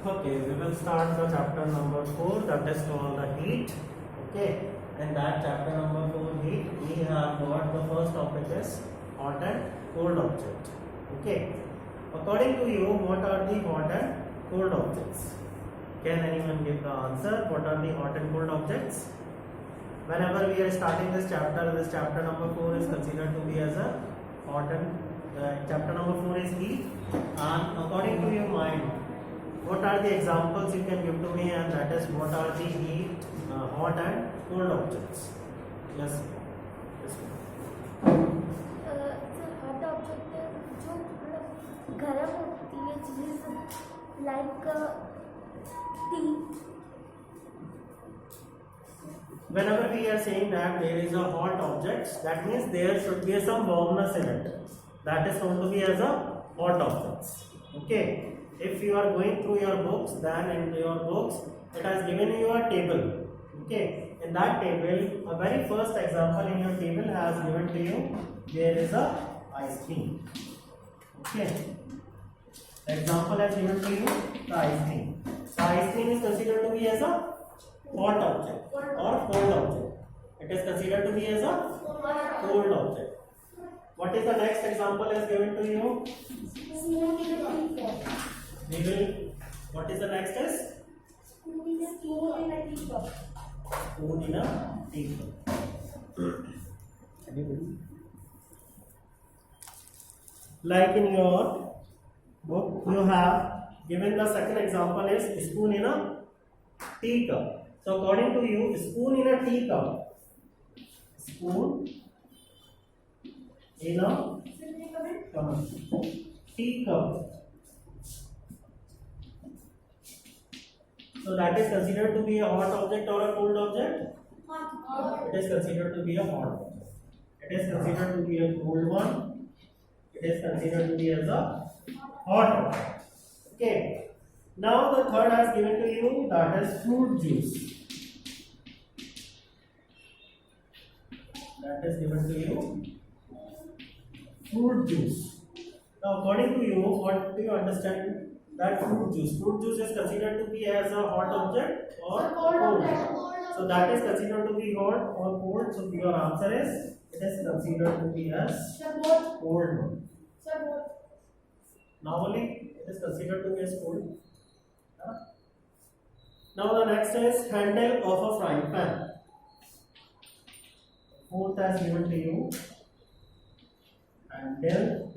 Okay, we will start the chapter number 4, that is called the heat. Okay, in that chapter number 4 heat, we have got the first topic is hot and cold object. Okay, according to you, what are the hot and cold objects? Can anyone give the answer? What are the hot and cold objects? Whenever we are starting this chapter number 4 is considered to be as a hot and chapter number 4 is heat. And according to your mind, what are the examples you can give to me, and that is what are the heat, hot and cold objects? Yes. Yes. Hot object जो मतलब गर्म होती है चीज़ like tea. Whenever we are saying that there is a hot object, that means there should be some warmness in it. That is going to be as a hot objects. Okay. If you are going through your books, then in your books it has given you a table. Okay, in that table, a very first example in your table has given to you, there is a ice cream. Okay, example has given to you the ice cream. The ice cream is considered to be as a hot object or cold object. It is considered to be as a cold object. What is the next example has given to you? We will. What is the next is? Spoon in a teacup. Spoon in a teacup. Anybody? Like in your book, you have given the second example is spoon in a teacup. So according to you, spoon in a teacup. Spoon in a teacup. So that is considered to be a hot object or a cold object? It is considered to be a hot object. It is considered to be a cold one. It is considered to be as a hot object. Okay. Now the third has given to you, that is fruit juice. That is given to you, fruit juice. Now according to you, what do you understand? That fruit juice. Fruit juice is considered to be as a hot object or cold. So that is considered to be hot or cold. So your answer is, it is considered to be as cold. Normally it is considered to be as cold. Now the next is handle of a frying pan. Fourth has given to you, handle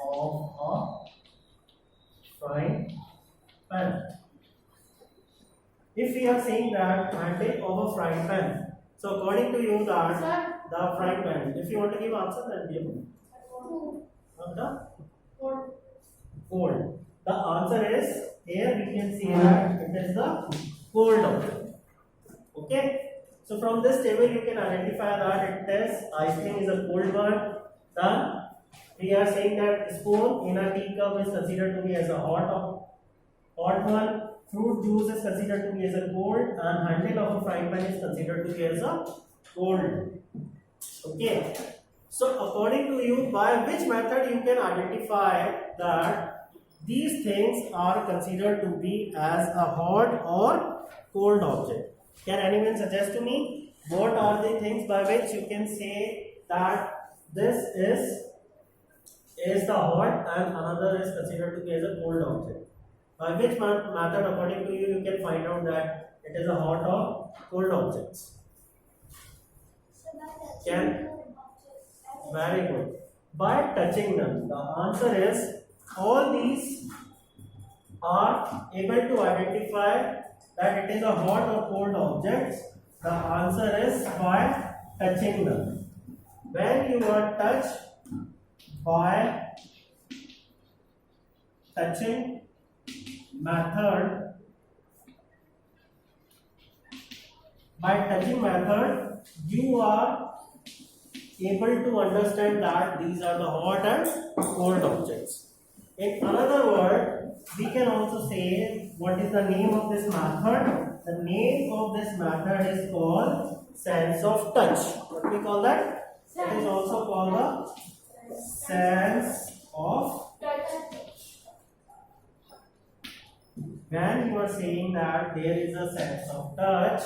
of a frying pan. If we are saying that handle of a frying pan, so according to you that the frying pan, if you want to give answer, then give on the cold. The answer is, here we can see that it is the cold object. Okay. So from this table you can identify that it is ice cream is a cold one. Then we are saying that spoon in a teacup is considered to be as a hot one. Fruit juice is considered to be as a cold, and handle of a frying pan is considered to be as a cold. Okay. So according to you, by which method you can identify that these things are considered to be as a hot or cold object? Can anyone suggest to me what are the things by which you can say that this is the hot and another is considered to be as a cold object? By which method according to you can find out that it is a hot or cold objects? Can? Very good. By touching them. The answer is, all these are able to identify that it is a hot or cold object. The answer is by touching them. When you are touched by touching method, you are able to understand that these are the hot and cold objects. In another word, we can also say what is the name of this method. The name of this method is called sense of touch. What do we call that? It is also called the sense of, when you are saying that there is a sense of touch,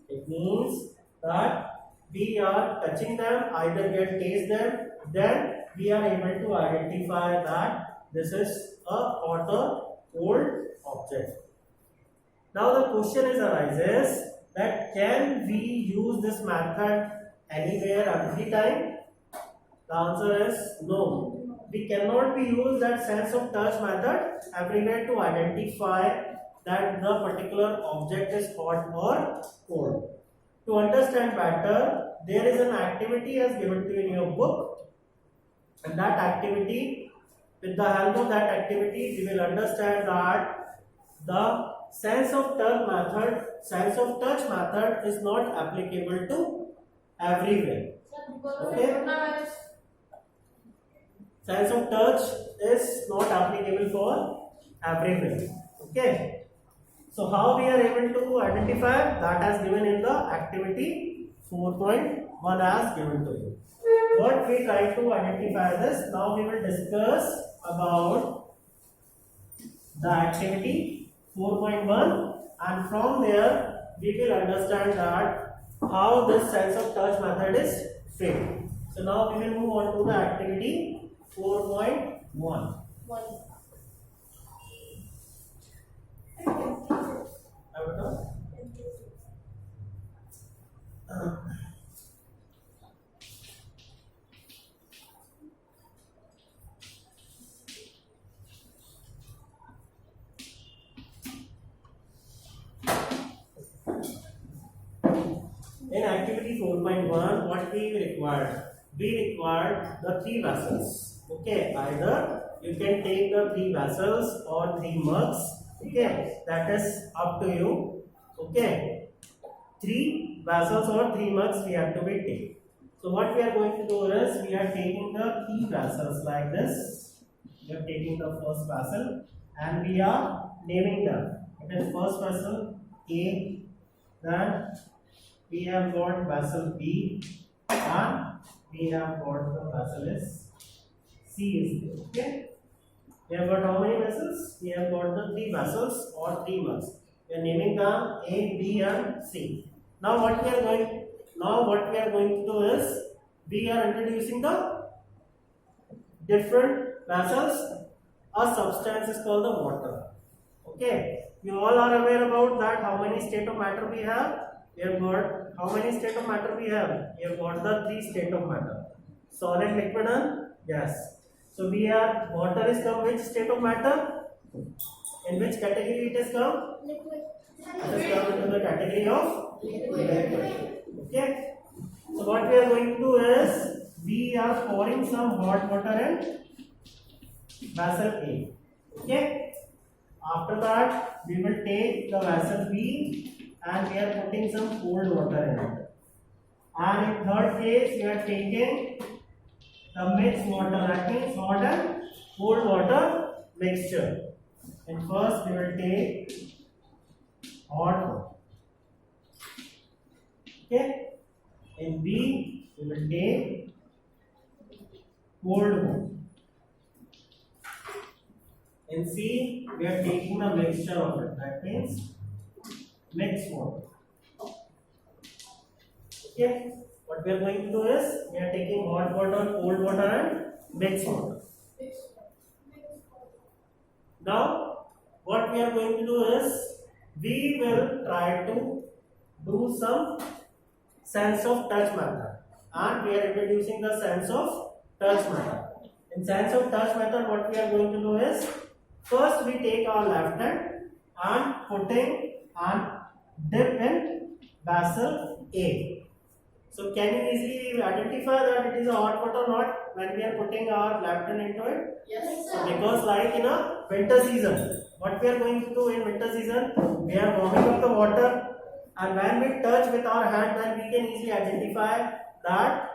it means that we are touching them, either we are taste them, then we are able to identify that this is a hot or cold object. Now the question arises that can we use this method anywhere every time? The answer is no. We cannot be use that sense of touch method everywhere to identify that the particular object is hot or cold. To understand better, there is an activity as given to you in your book, and that activity, with the help of that activity, we will understand that the sense of touch method is not applicable to everywhere. Okay? Sense of touch is not applicable for everywhere. Okay? So how we are able to identify that as given in the activity 4.1 as given to you. What we try to identify this, now we will discuss about the activity 4.1, and from there we will understand that how this sense of touch method is framed. So now we will move on to the activity 4.1. In activity 4.1, what we required? We required the 3 vessels. Okay, either you can take the 3 vessels or 3 mugs. Okay, that is up to you. Okay, 3 vessels or 3 mugs we have to be taken. So what we are going to do is we are taking the 3 vessels like this. We are taking the first vessel and we are naming them. It is first vessel A, then we have got vessel B, and we have got the vessel is C is there. Okay, we have got how many vessels? We have got the 3 vessels or 3 mugs. We are naming them A, B, and C. Now what we are going to do is we are introducing the different vessels. A substance is called the water. Okay, you all are aware about that. How many state of matter we have? We have got how many state of matter we have? We have got the 3 state of matter: solid, liquid, and gas. So we have water is come which state of matter? In which category it is come? Liquid. It is come into the category of liquid. Okay. So what we are going to do is we are pouring some hot water in vessel A. Okay. After that, we will take the vessel B and we are putting some cold water in it. And in third case, we are taking the mixed water, that means hot and cold water mixture. And first, we will take hot water. Okay. In B, we will take cold water. In C, we are taking a mixture of it. That means mixed water. Okay. What we are going to do is we are taking hot water, cold water, and mixed water. Now, what we are going to do is we will try to do some sense of touch method, and we are introducing the sense of touch method. In sense of touch method, what we are going to do is first we take our left hand and putting and dip in vessel A. So can you easily identify that it is a hot water or not when we are putting our left hand into it? Yes, So because like in a winter season, what we are going to do in winter season, we are warming up the water, and when we touch with our hand, then we can easily identify that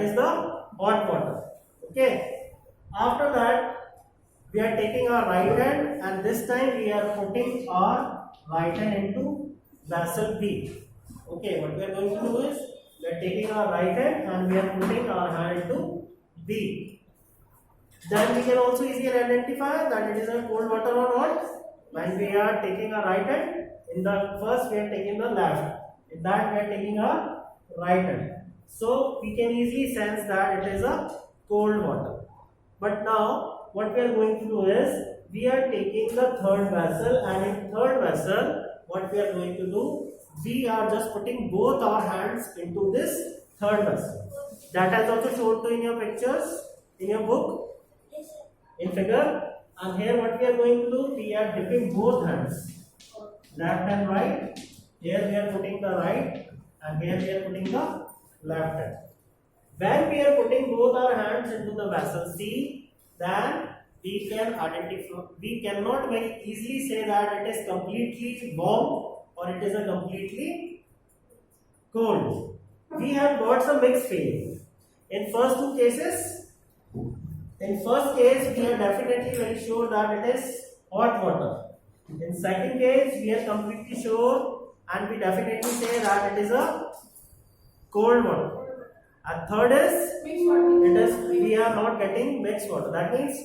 is the hot water. Okay. After that, we are taking our right hand, and this time we are putting our right hand into vessel B. Okay, what we are going to do is we are taking our right hand and we are putting our hand into B. Then we can also easily identify that it is a cold water or not. When we are taking a right hand, in the first we are taking the left. In that we are taking a right hand. So we can easily sense that it is a cold water. But now what we are going to do is we are taking the third vessel, and in third vessel what we are going to do, we are just putting both our hands into this third vessel. That has also shown to in your pictures, in your book, Yes, sir. in figure. And here what we are going to do, we are dipping both hands, left and right. Here we are putting the right, and here we are putting the left hand. When we are putting both our hands into the vessel C, then we can identify, we cannot very easily say that it is completely warm or it is a completely cold. We have got some mixed feeling. In first two cases, in first case we are definitely very sure that it is hot water. In second case we are completely sure and we definitely say that it is a cold water. And third is it is we are not getting mixed water. That means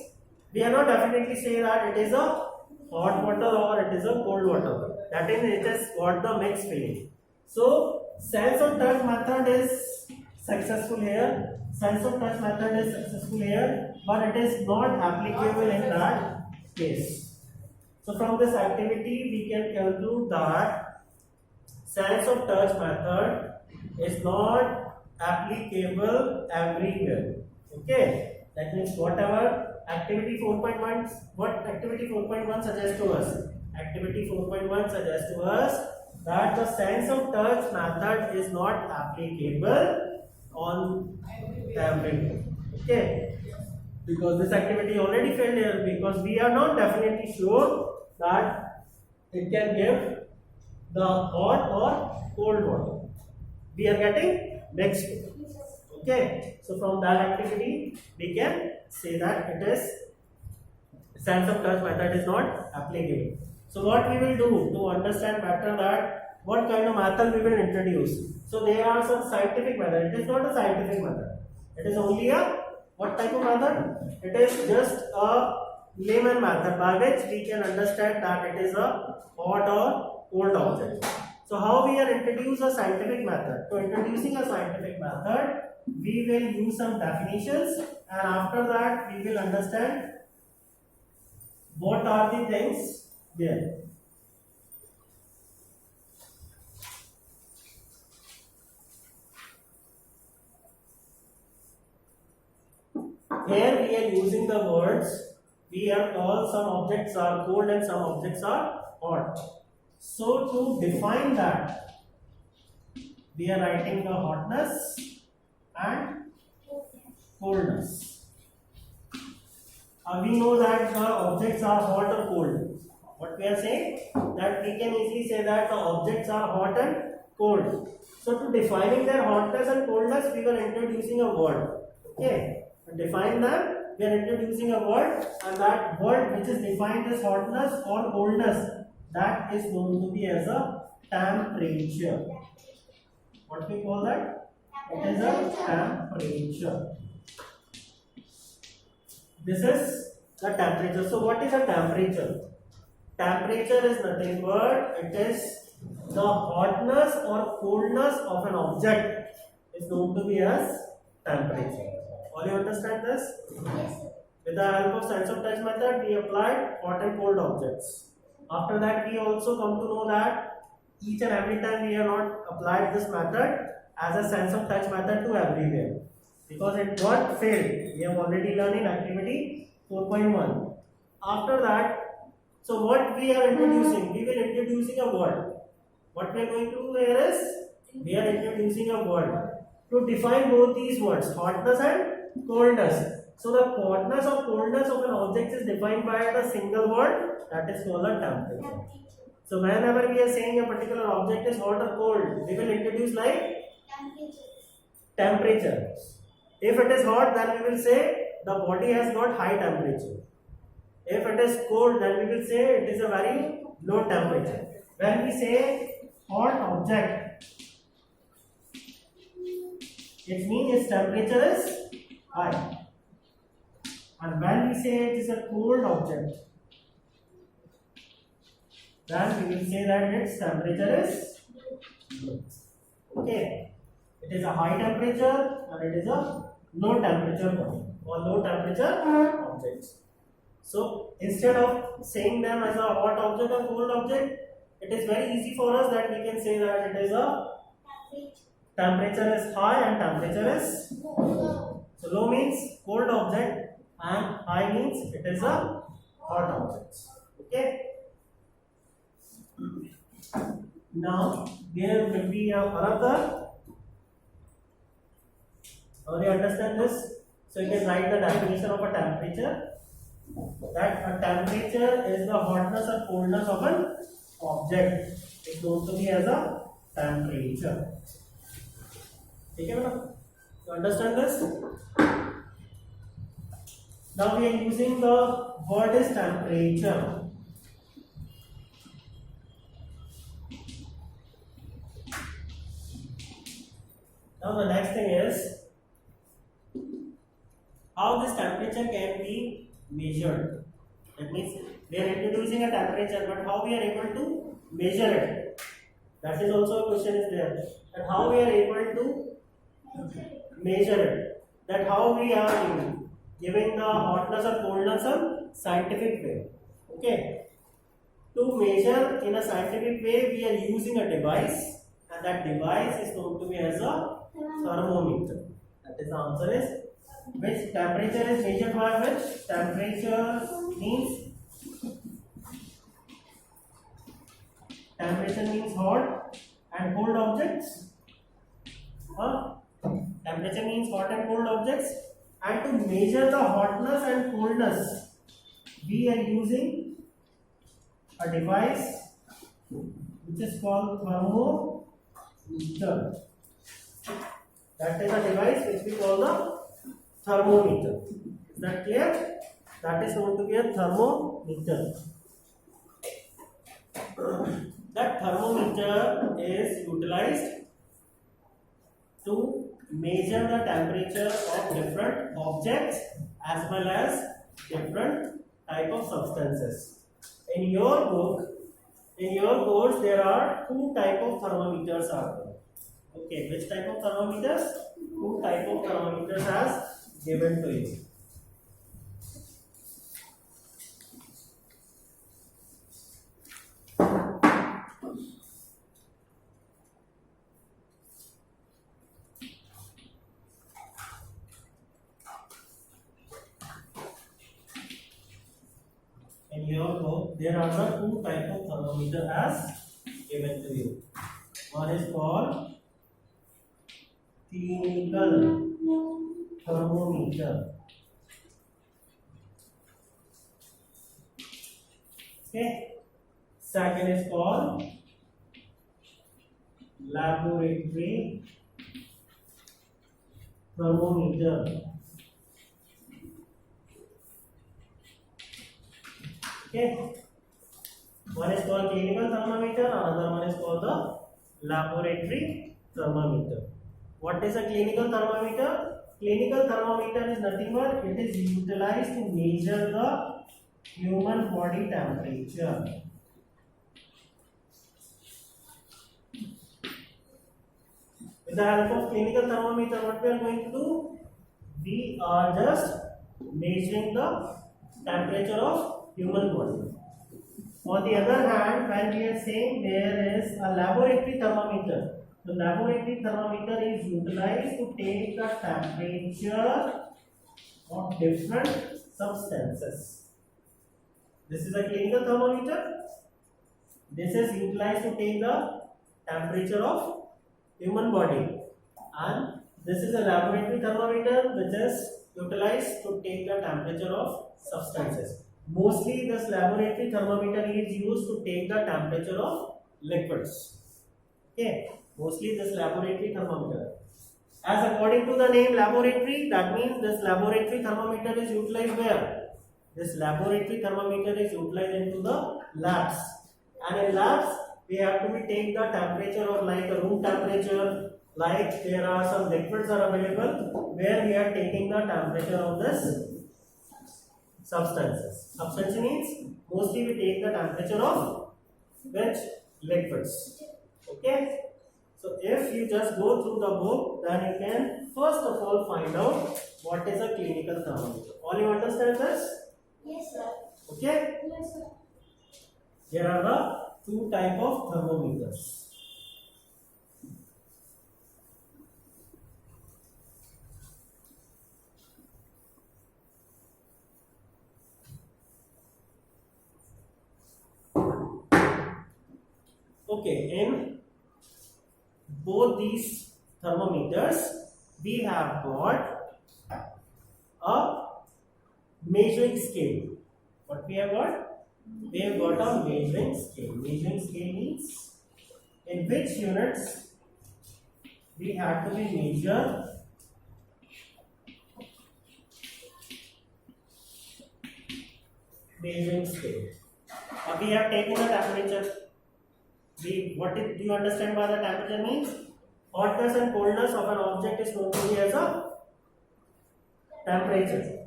we are not definitely say that it is a hot water or it is a cold water. That is it has got the mixed feeling. So sense of touch method is successful here. Sense of touch method is successful here, but it is not applicable in that case. So from this activity we can conclude that sense of touch method is not applicable everywhere. Okay, that means whatever activity 4.1, what activity 4.1 suggests to us? Activity 4.1 suggests to us that the sense of touch method is not applicable on everywhere. Okay, because this activity already failed here because we are not definitely sure that it can give the hot or cold water. We are getting mixed. Okay, so from that activity we can say that it is sense of touch method is not applicable. So what we will do to understand better that what kind of method we will introduce. So there are some scientific method. It is not a scientific method. It is only a what type of method? It is just a layman method by which we can understand that it is a hot or cold object. So how we are introduce a scientific method? To introducing a scientific method, we will use some definitions, and after that we will understand what are the things there. Here we are using the words, we are called some objects are cold and some objects are hot. So to define that, we are writing the hotness and coldness. We know that the objects are hot or cold. What we are saying? That we can easily say that the objects are hot and cold. So to defining their hotness and coldness, we were introducing a word. Okay. To define them, we are introducing a word, and that word which is defined as hotness or coldness, that is known to be as a temperature. What we call that? It is a temperature. This is the temperature. So what is a temperature? Temperature is nothing but it is the hotness or coldness of an object is known to be as temperature. All you understand this? Yes, sir. With the help of sense of touch method, we applied hot and cold objects. After that, we also come to know that each and every time we have not applied this method as a sense of touch method to everywhere, because it got failed. We have already learned in activity 4.1. After that, so what we are introducing? We will introducing a word. What we are going to do here is we are introducing a word to define both these words, hotness and coldness. So the hotness or coldness of an object is defined by the single word, that is called a temperature. So whenever we are saying a particular object is hot or cold, we will introduce like temperature. If it is hot, then we will say the body has got high temperature. If it is cold, then we will say it is a very low temperature. When we say hot object, it means its temperature is high. we say it is a cold object, then we will say that its temperature is low. Okay, it is a high temperature and it is a low temperature body or low temperature object. So instead of saying them as a hot object or cold object, it is very easy for us that we can say that it is a temperature is high and temperature is low. So low means cold object and high means it is a hot object. Okay. Now there will be another. Now you understand this? So you can write the definition of a temperature. That a temperature is the hotness or coldness of an object. It's known to be as a temperature. Okay, madam? You understand this? Now we are using the word is temperature. Now the next thing is how this temperature can be measured. That means we are introducing a temperature, but how we are able to measure it? That is also a question is there. That how we are able to measure it? That how we are giving the hotness or coldness in scientific way. Okay. To measure in a scientific way, we are using a device, and that device is known to be as a thermometer. That is the answer is. Which temperature is measured by which? Temperature means hot and cold objects. Temperature means hot and cold objects. And to measure the hotness and coldness, we are using a device which is called thermometer. That is a device which we call the thermometer. Is that clear? That is known to be a thermometer. That thermometer is utilized to measure the temperature of different objects as well as different type of substances. In your book, in your course, there are two type of thermometers are there. Okay, which type of thermometers? Two type of thermometers has given to you. In your book, there are the two type of thermometer as given to you. One is called clinical thermometer. Okay. Second is called laboratory thermometer. Okay. One is called clinical thermometer, another one is called the laboratory thermometer. What is a clinical thermometer? Clinical thermometer is nothing but it is utilized to measure the human body temperature. With the help of clinical thermometer, what we are going to do? We are just measuring the temperature of human body. On the other hand, when we are saying there is a laboratory thermometer, the laboratory thermometer is utilized to take the temperature of different substances. This is a clinical thermometer. This is utilized to take the temperature of human body, and this is a laboratory thermometer which is utilized to take the temperature of substances. Mostly this laboratory thermometer is used to take the temperature of liquids. Okay, mostly this laboratory thermometer. As according to the name laboratory, that means this laboratory thermometer is utilized where? This laboratory thermometer is utilized into the labs, and in labs we have to take the temperature of like a room temperature, like there are some liquids are available where we are taking the temperature of this substances. Substance means mostly we take the temperature of which liquids. Okay. So if you just go through the book, then you can first of all find out what is a clinical thermometer. All you understand this? Yes, sir. Okay. Yes, sir. There are the two type of thermometers. Okay, in both these thermometers, we have got a measuring scale. What we have got? We have got a measuring scale. Measuring scale means in which units we have to be measured measuring scale. We have taken the temperature. Do you understand by the temperature means? Hotness and coldness of an object is known to be as a temperature.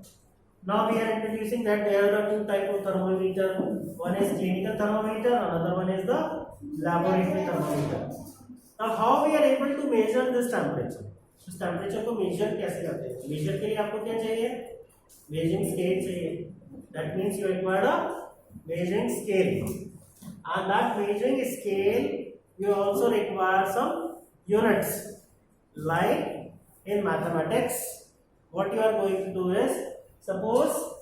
Now we are introducing that there are the two type of thermometer. One is clinical thermometer, another one is the laboratory thermometer. Now how we are able to measure this temperature? इस temperature को measure कैसे करते हैं? Measure के लिए आपको क्या चाहिए? Measuring scale चाहिए. That means you require a measuring scale. And that measuring scale you also require some units. Like in mathematics, what you are going to do is, suppose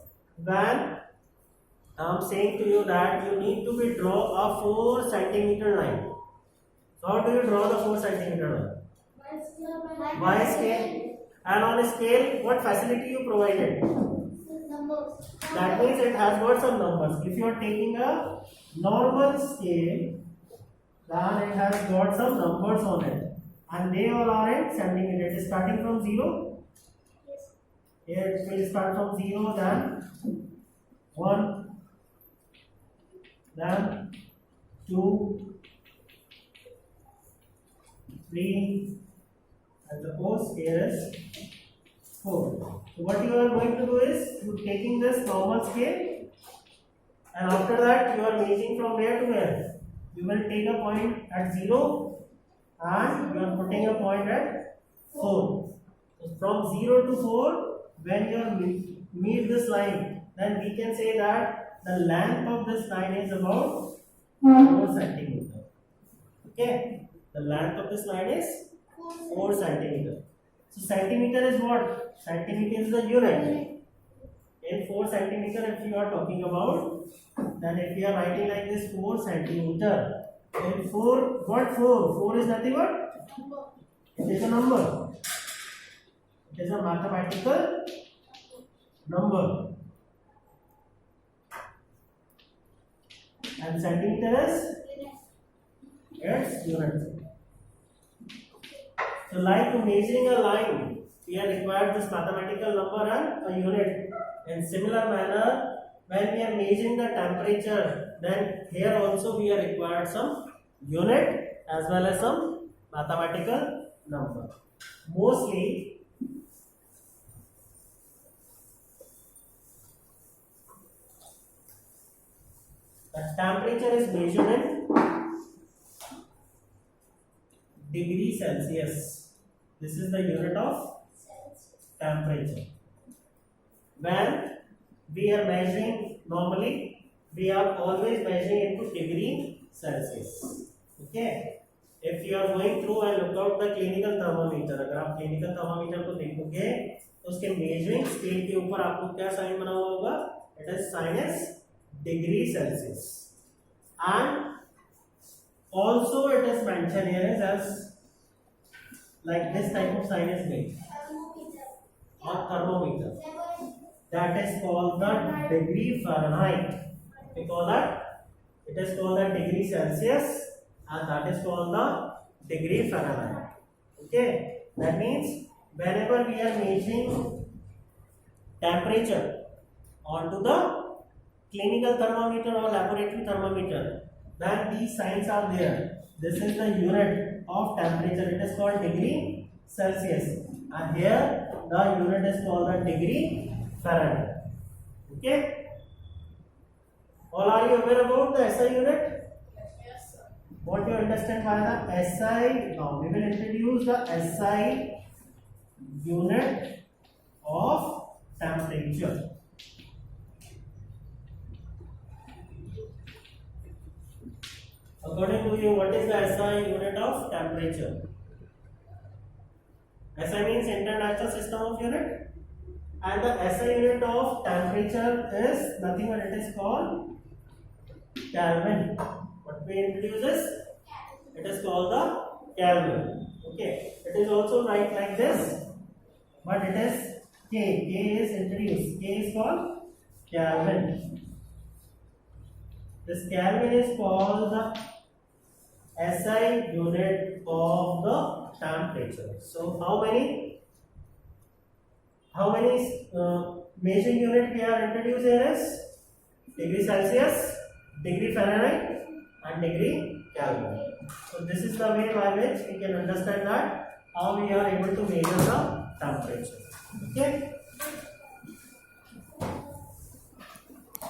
when I am saying to you that you need to draw a 4 centimeter line. So how do you draw the 4 centimeter line? By scale. And on a scale, what facility you provided? Numbers. That means it has got some numbers. If you are taking a normal scale, then it has got some numbers on it, and they all are in centimeter. It is starting from 0. Yes. Here it will start from 0, then 1, then 2, 3, and suppose here is 4. So what you are going to do is, you taking this normal scale, and after that you are measuring from where to where. You will take a point at 0 and you are putting a point at 4. So from 0 to 4, when you are meet this line, then we can say that the length of this line is about 4 centimeter. Okay, the length of this line is 4 centimeter. So centimeter is what? Centimeter is the unit. In 4 centimeter, if you are talking about, then if you are writing like this 4 centimeter, then 4, what 4? 4 is nothing but? It is a number. It is a mathematical number. And centimeter is its unit. So like to measuring a line, we are required this mathematical number and a unit. In similar manner, when we are measuring the temperature, then here also we are required some unit as well as some mathematical number. Mostly the temperature is measured in degree Celsius. This is the unit of temperature. When we are measuring, normally we are always measuring into degree Celsius. Okay. If you are going through and look out the clinical thermometer, अगर आप clinical thermometer को देखोगे तो उसके measuring scale के ऊपर आपको क्या sign बना हुआ होगा? It is sign as degree Celsius. And also it is mentioned here as like this type of sign is made on thermometer. That is called the degree Fahrenheit. We call that, it is called the degree Celsius, and that is called the degree Fahrenheit. Okay, that means whenever we are measuring temperature onto the clinical thermometer or laboratory thermometer, then these signs are there. This is the unit of temperature. It is called degree Celsius, and here the unit is called the degree Fahrenheit. Okay. All are you aware about the SI unit? Yes, sir. What you understand by the SI? Now we will introduce the SI unit of temperature. According to you, what is the SI unit of temperature? SI means International System of Unit, and the SI unit of temperature is nothing but it is called Kelvin. What we introduce is it is called the Kelvin. Okay, it is also write like this, but it is K. K is introduced. K is called Kelvin. This Kelvin is called the SI unit of the temperature. So how many measuring unit we are introduced here is degree Celsius, degree Fahrenheit, and degree Kelvin. So this is the way by which we can understand that how we are able to measure the temperature. Okay.